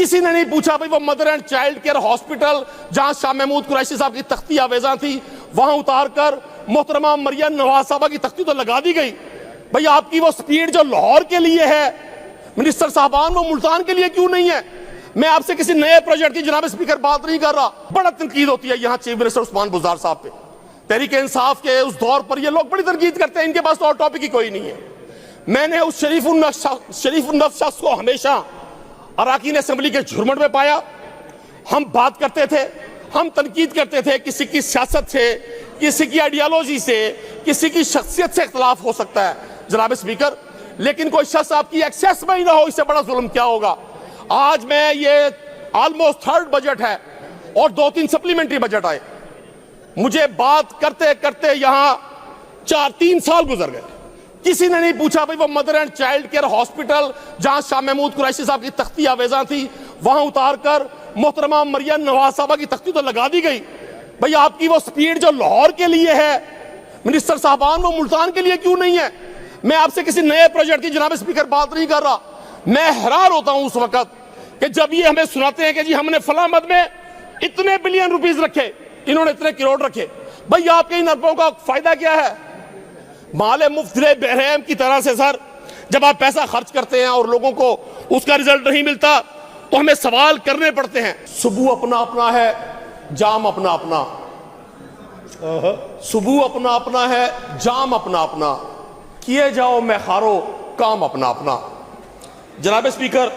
किसी ने नहीं पूछा भाई वो mother and child care hospital जहां शाह महमूद कुरैशी साहब की तख्ती आवेजा थी वहां उतारकर मोहतरमा मरियम नवाज साहबा की तख्ती तो लगा दी गई। भाई आपकी वो स्पीड जो लाहौर के लिए है मिनिस्टर साहबान वो मुल्तान के लिए क्यों नहीं है? मैं आपसे किसी नए प्रोजेक्ट की जनाब स्पीकर बात नहीं कर रहा। बड़ा तनकीद होती है यहाँ चीफ मिनिस्टर उस्मान बुज़दार साहब पे। तहरीक इंसाफ के उस दौर पर ये लोग बड़ी तनकीद करते हैं, इनके पास तो और टॉपिक ही कोई नहीं है। मैंने उस शरीफ उन्नफ शख्स को हमेशा अराकीन असेंबली के झुरमुट में पाया। हम बात करते थे, हम तनकीद करते थे, किसी की सियासत से, किसी की आइडियोलॉजी से, किसी की शख्सियत से इख्तलाफ हो सकता है जनाब स्पीकर, लेकिन कोई शख्स आपकी एक्सेस में ही ना हो, इससे बड़ा जुल्म क्या होगा। आज मैं ये ऑलमोस्ट थर्ड बजट है और 2-3 सप्लीमेंट्री बजट आए, मुझे बात करते करते यहां 4-3 साल गुजर गए। किसी ने नहीं पूछा भाई वो mother and child care hospital जहां शाह महमूद कुरैशी साहब की तख्ती आवेजा थी वहां उतारकर मोहतरमा मरियम नवाज साहबा की तख्ती तो लगा दी गई। भाई आपकी वो स्पीड जो लाहौर के लिए है मिनिस्टर साहबान वो मुल्तान के लिए क्यों नहीं है? मैं आपसे किसी नए प्रोजेक्ट की जनाब स्पीकर बात नहीं कर रहा। मैं हैरान होता हूं उस वक्त कि जब ये हमें सुनाते हैं कि जी हमने फला मद में इतने बिलियन रुपीस रखे, इन्होंने इतने करोड़ रखे। भाई आपके इन अरबों का फायदा क्या है? माले मुफ्त बहरहम की तरह से सर जब आप पैसा खर्च करते हैं और लोगों को उसका रिजल्ट नहीं मिलता तो हमें सवाल करने पड़ते हैं। सुबह अपना अपना है, जाम अपना अपना, सुबह अपना अपना है, जाम अपना अपना, किए जाओ मैं खारो काम अपना अपना। जनाब स्पीकर,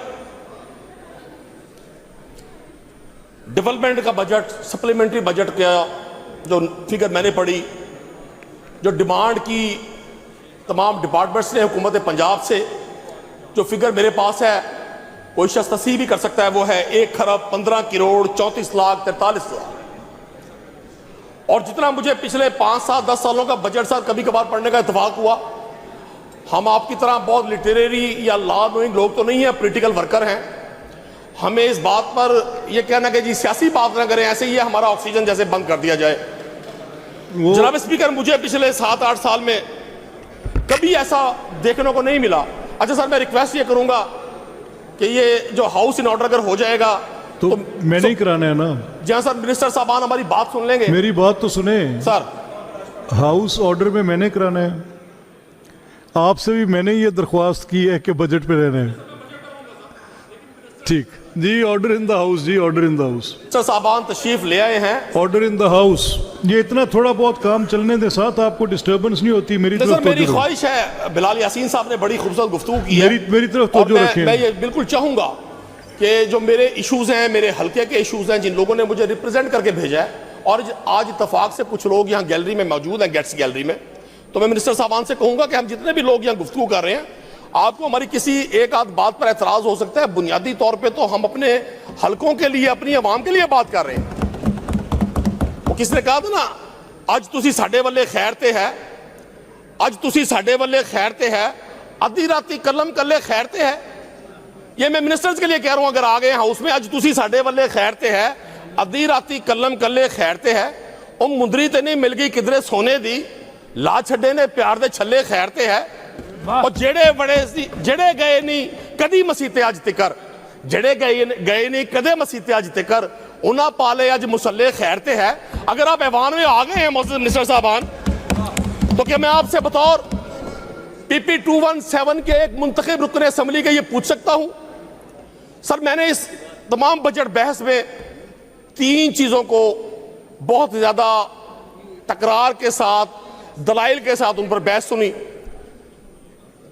डेवलपमेंट का बजट, सप्लीमेंट्री बजट का जो फिगर मैंने पढ़ी, जो डिमांड की तमाम डिपार्टमेंट्स ने हुकूमत पंजाब से, जो फिगर मेरे पास है कोई शख्स तस्सीह भी कर सकता है, वो है 1 खरब 15 करोड़ 34 लाख 43 लाख। और जितना मुझे पिछले 5 साल 10 सालों का बजट सर कभी कभार पढ़ने का इत्तेफाक हुआ, हम आपकी तरह बहुत लिटरेरी या लॉ नोइंग लोग तो नहीं है, पॉलिटिकल वर्कर हैं। हमें इस बात पर यह कहना कि जी सियासी बात ना करें, ऐसे ही हमारा ऑक्सीजन जैसे बंद कर दिया जाए। जनाब स्पीकर, मुझे पिछले 7-8 साल में कभी ऐसा देखने को नहीं मिला। अच्छा सर, मैं रिक्वेस्ट ये करूंगा कि ये जो हाउस इन ऑर्डर अगर हो जाएगा तो मैंने ही कराना है ना। जी हाँ सर, मिनिस्टर साहबान हमारी बात सुन लेंगे। मेरी बात तो सुने सर। हाउस ऑर्डर में मैंने कराना है, आपसे भी मैंने ये दरख्वास्त की है कि बजट पे रहना है। ठीक जी, ऑर्डर इन द हाउस जी, order in the house. Sir साहबान तशरीफ ले आए हैं, ऑर्डर इन द हाउस। ये इतना थोड़ा बहुत काम चलने दे, साथ आपको डिस्टर्बेंस नहीं होती। मेरी तरफ मेरी ख्वाहिश है, बिलाल यासीन साहब ने बड़ी खूबसूरत गुफ्तगू की है, मेरी तरफ तो जो रखें। मैं ये बिल्कुल चाहूंगा कि जो मेरे इश्यूज हैं, मेरे हल्के के इश्यूज हैं, जिन लोगों ने मुझे रिप्रेजेंट करके भेजा है, और आज इत्तफाक से कुछ लोग यहाँ गैलरी में मौजूद हैं, गेट्स गैलरी में, तो मैं मिनिस्टर साहबान से कहूंगा कि हम जितने भी लोग यहाँ गुफ्तगू कर रहे हैं, आपको हमारी किसी एक आध बात पर एतराज हो सकता है, बुनियादी तौर पे तो हम अपने हलकों के लिए, अपनी आवाम के लिए बात कर रहे हैं। वो किसने कहा था ना, अज तुसी साडे वल्ले खैर ते है, अज तुसी साडे वल्ले खैर ते है, अद्धी राती कलम कल्ले खैर ते है। ये मैं मिनिस्टर्स के लिए कह रहा हूं, अगर आ गए हाउस में, अज तुसी साडे वल्ले खैर ते है, अद्धी राती कलम कल्ले खैर ते है, ओ मुंदरी ते नहीं मिल गई किधरे सोने दी, ला छड्डे ने प्यार दे छल्ले खैर ते है। और जेड़े बड़े जेड़े गए नहीं कदी मसीते अज तिकर, जेड़े गए नहीं कदे मसीते अज तिकर, उन्हें पाले अज मुसल्ले खैर ते है। अगर आप ऐवान में आ गए हैं मोअज़्ज़ज़ मिनिस्टर साहबान, तो क्या मैं आपसे बतौर PP 217 के एक मुंतखब रुकन असम्बली के ये पूछ सकता हूं? सर, मैंने इस तमाम बजट बहस में 3 चीजों को बहुत ज्यादा तकरार के साथ, दलाइल के साथ उन पर बहस सुनी।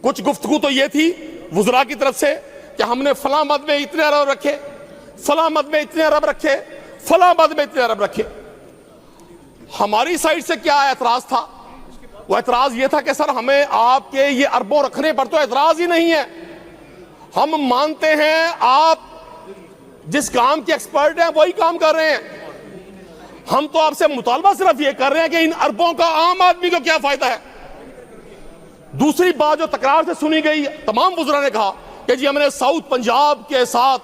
कुछ गुफ्तगू तो ये थी वुज़रा की तरफ से कि हमने फला मद में इतने अरब रखे, फला मद में इतने अरब रखे, फला मद में इतने अरब रखे। हमारी साइड से क्या एतराज था? वो एतराज ये था कि सर हमें आपके ये अरबों रखने पर तो एतराज ही नहीं है, हम मानते हैं आप जिस काम के एक्सपर्ट हैं वही काम कर रहे हैं। हम तो आपसे मुतालबा सिर्फ ये कर रहे हैं कि इन अरबों का आम आदमी को क्या फायदा है। दूसरी बात जो तकरार से सुनी गई, तमाम वुज़रा ने कहा कि जी हमने साउथ पंजाब के साथ,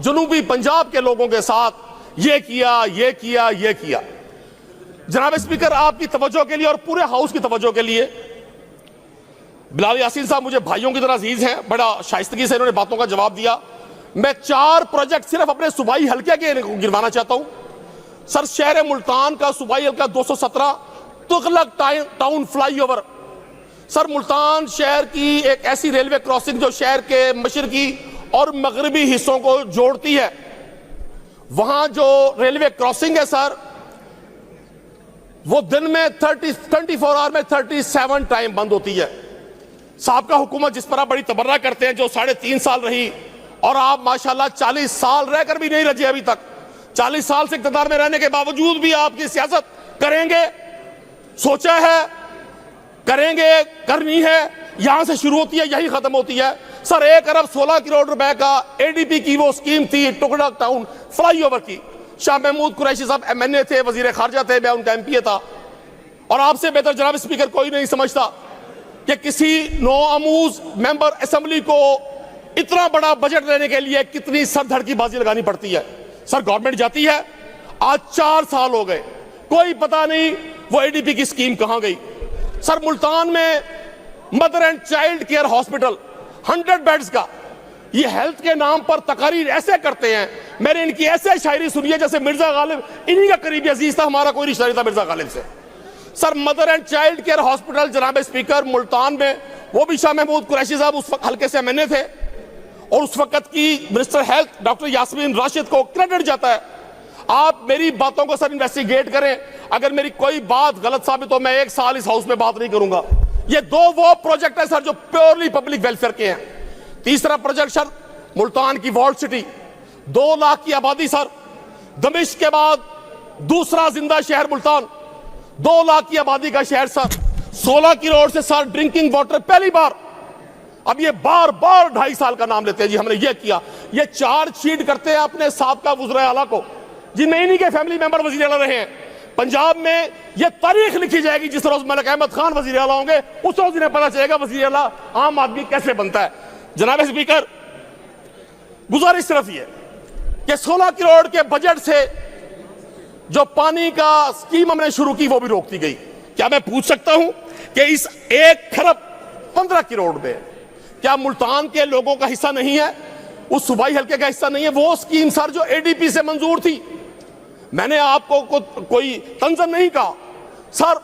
जनूबी पंजाब के लोगों के साथ ये किया, ये किया, ये किया। जनाब स्पीकर, आपकी तवज्जो के लिए और पूरे हाउस की तवज्जो के लिए, बिलाल यासीन साहब मुझे भाइयों की तरह अजीज हैं, बड़ा शाइस्तगी से इन्होंने बातों का जवाब दिया। मैं 4 प्रोजेक्ट सिर्फ अपने सूबाई हल्के के गिनवाना चाहता हूं। सर, शहर मुल्तान का सूबाई हल्का 217 Tughlaq town flyover. Sir, Multan शहर की एक ऐसी रेलवे क्रॉसिंग जो शहर के मशरकी और मगरबी हिस्सों को जोड़ती है, वहां जो रेलवे क्रॉसिंग है सर, वो दिन में 24 आवर में 37 टाइम बंद होती है। साबका हुकूमत जिस पर आप बड़ी तबर्रा करते हैं, जो 3.5 साल रही, और आप माशाल्लाह 40 साल रहकर भी नहीं रजे अभी तक। 40 साल से इक़्तिदार में रहने के बावजूद भी आपकी सियासत करेंगे, सोचा है, करेंगे, करनी है, यहां से शुरू होती है, यही खत्म होती है। सर, 1 अरब 16 करोड़ रुपए का एडीपी की वो स्कीम थी टुकड़ा टाउन फ्लाईओवर की। शाह महमूद कुरैशी साहब एमएनए थे, वजीर खारजा थे, मैं उनका एमपीए था। और आपसे बेहतर जनाब स्पीकर कोई नहीं समझता कि किसी नौआमूज मेंबर असेंबली को इतना बड़ा बजट लेने के लिए कितनी सरधड़ की बाजी लगानी पड़ती है। सर, गवर्नमेंट जाती है, आज 4 साल हो गए, कोई पता नहीं वो एडीपी की स्कीम कहां गई। सर, मुल्तान में mother and child care hospital 100 beds का, ये हेल्थ के नाम पर तकारीर ऐसे करते हैं। मैंने इनकी ऐसे शायरी सुनी है जैसे मिर्जा गालिब इन्हीं का करीबी अजीज था, हमारा कोई रिश्ता नहीं था मिर्जा गालिब से। Sir, mother and child care hospital जनाब स्पीकर मुल्तान में, वो भी शाह महमूद कुरैशी साहब उस वक्त हल्के से एमएनए थे, और उस वक्त की minister health doctor Yasmin Rashid को क्रेडिट जाता है। आप मेरी बातों को सर इन्वेस्टिगेट करें, अगर मेरी कोई बात गलत साबित हो, मैं 1 साल इस हाउस में बात नहीं करूंगा। ये 2 वो प्रोजेक्ट है सर जो प्योरली पब्लिक वेलफेयर के हैं। तीसरा प्रोजेक्ट सर, मुल्तान की वॉल्ड सिटी, 2 लाख की आबादी सर, दमिश्क के बाद दूसरा जिंदा शहर मुल्तान, 2 लाख की आबादी का शहर सर, 16 करोड़ से सर ड्रिंकिंग वाटर पहली बार। अब ये बार बार 2.5 साल का नाम लेते हैं जी, हमने ये किया, ये चार्जशीट करते हैं अपने साबका वज़ीर आला को, जिनमें इन्हीं के फैमिली मेंबर वज़ीर आला रहे हैं। पंजाब में ये तारीख लिखी जाएगी, जिस रोज मलिक अहमद खान वज़ीर आला होंगे, उस रोज इन्हें पता चलेगा वज़ीर आला आम आदमी कैसे बनता है। जनाब स्पीकर, गुजारिश सिर्फ ये कि 16 करोड़ के बजट से जो पानी का स्कीम हमने शुरू की वो भी रोक दी गई। क्या मैं पूछ सकता हूं कि इस 1 खरब 15 करोड़ में क्या मुल्तान के लोगों का हिस्सा नहीं है, उस सूबाई हल्के का हिस्सा नहीं है? वो स्कीम सर जो एडीपी से मंजूर थी, मैंने आपको कोई तंजन नहीं कहा सर,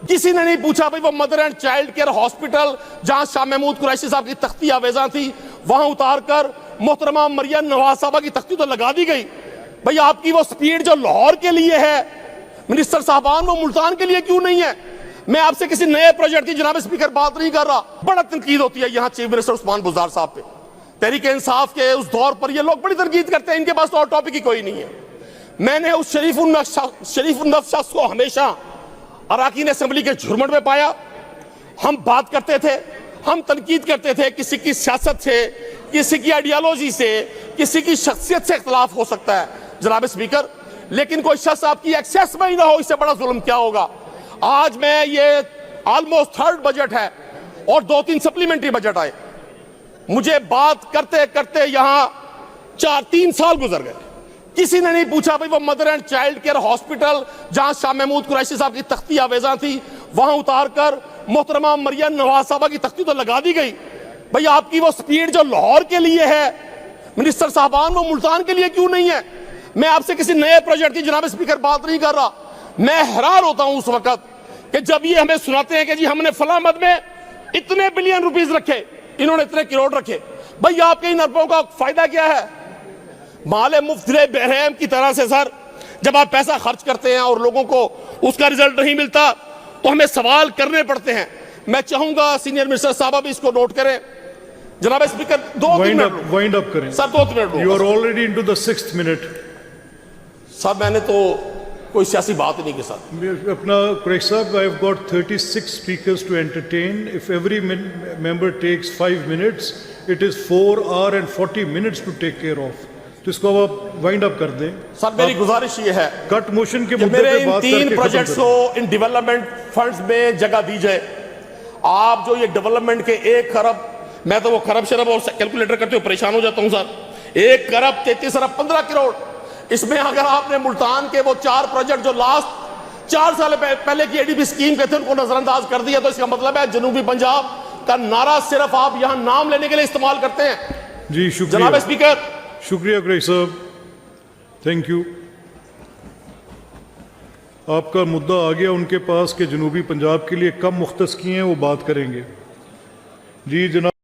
किसी ने नहीं पूछा भाई वो mother and child care hospital जहां शाह महमूद कुरैशी साहब की तख्ती आवेजा थी, वहां उतारकर मोहतरमा मरियम नवाज साहबा की तख्ती तो लगा दी गई। भाई आपकी वो स्पीड जो लाहौर के लिए है मिनिस्टर साहबान, वो मुल्तान के लिए क्यों नहीं है? मैं आपसे किसी नए प्रोजेक्ट की जनाब स्पीकर बात नहीं कर रहा। बड़ा तनकीद होती है यहाँ चीफ मिनिस्टर उस्मान बुज़दार साहब पे, तहरीक इंसाफ के उस दौर पर ये लोग बड़ी तनकीद करते हैं, इनके पास तो और टॉपिक ही कोई नहीं है। मैंने उस शरीफ उन शख्स को हमेशा अराकीन असेंबली के झुरमुट में पाया। हम बात करते थे, हम तनकीद करते थे, किसी की सियासत से, किसी की आइडियोलॉजी से, किसी की शख्सियत से इख्तलाफ हो सकता है जनाब स्पीकर, लेकिन कोई शख्स आपकी एक्सेस में ही ना हो, इससे बड़ा जुल्म क्या होगा। आज मैं ये ऑलमोस्ट 3rd बजट है और 2-3 सप्लीमेंट्री बजट आए, मुझे बात करते करते यहां 3 साल गुजर गए, किसी ने नहीं पूछा भाई वो mother and child care hospital जहां शाह महमूद कुरैशी साहब की तख्ती आवेजा थी, वहां उतारकर मोहतरमा मरियम नवाज साहबा की तख्ती तो लगा दी गई। भाई आपकी वो स्पीड जो लाहौर के लिए है मिनिस्टर साहबान, वो मुल्तान के लिए क्यों नहीं है? मैं आपसे किसी नए प्रोजेक्ट की जनाब स्पीकर बात नहीं कर रहा। मैं हैरान होता हूं उस वक्त कि जब ये हमें सुनाते हैं कि जी हमने फला मद में इतने बिलियन रुपीस रखे, इन्होंने इतने करोड़ रखे। भाई आपके इन अरबों का फायदा क्या है? माले मुफ्त बहरहम की तरह से सर जब आप पैसा खर्च करते हैं और लोगों को उसका रिजल्ट नहीं मिलता तो हमें सवाल करने पड़ते हैं। मैं चाहूंगा सीनियर मिनिस्टर साहब भी इसको नोट करें। जनाब स्पीकर, 2-3 मिनट वाइंड अप करें sir, 2 minute. You are already into the 6th minute. Sir मैंने तो कोई सियासी बात ही नहीं की सर। अपना कुरैशी साहब, I have got 36 speakers to entertain. If every member takes 5 minutes, it is 4 hours and 40 minutes to take care of. तो इसको आप वाइंड अप कर दें। सर मेरी गुजारिश ये है कट मोशन के मुद्दे मेरे पे इन बात 3 प्रोजेक्ट्स को इन डेवलपमेंट फंड्स में जगह दी जाए। आप जो ये डेवलपमेंट के 1 खरब, मैं तो वो खरब शरब और कैलकुलेटर करते हुए परेशान हो जाता हूं सर, 1 खरब 33 अरब 15 करोड़, इसमें अगर आपने मुल्तान के वो 4 प्रोजेक्ट जो लास्ट 4 साल पहले की एडीपी स्कीम के थे उनको नजरअंदाज कर दिया, तो इसका मतलब है जनूबी पंजाब का नारा सिर्फ आप यहां नाम लेने के लिए इस्तेमाल करते हैं। जी शुक्रिया जनाब स्पीकर, शुक्रिया कुरैशी साहब, थैंक यू। आपका मुद्दा आ गया उनके पास कि जनूबी पंजाब के लिए कम मुख्तस किए हैं, वो बात करेंगे। जी जनाब।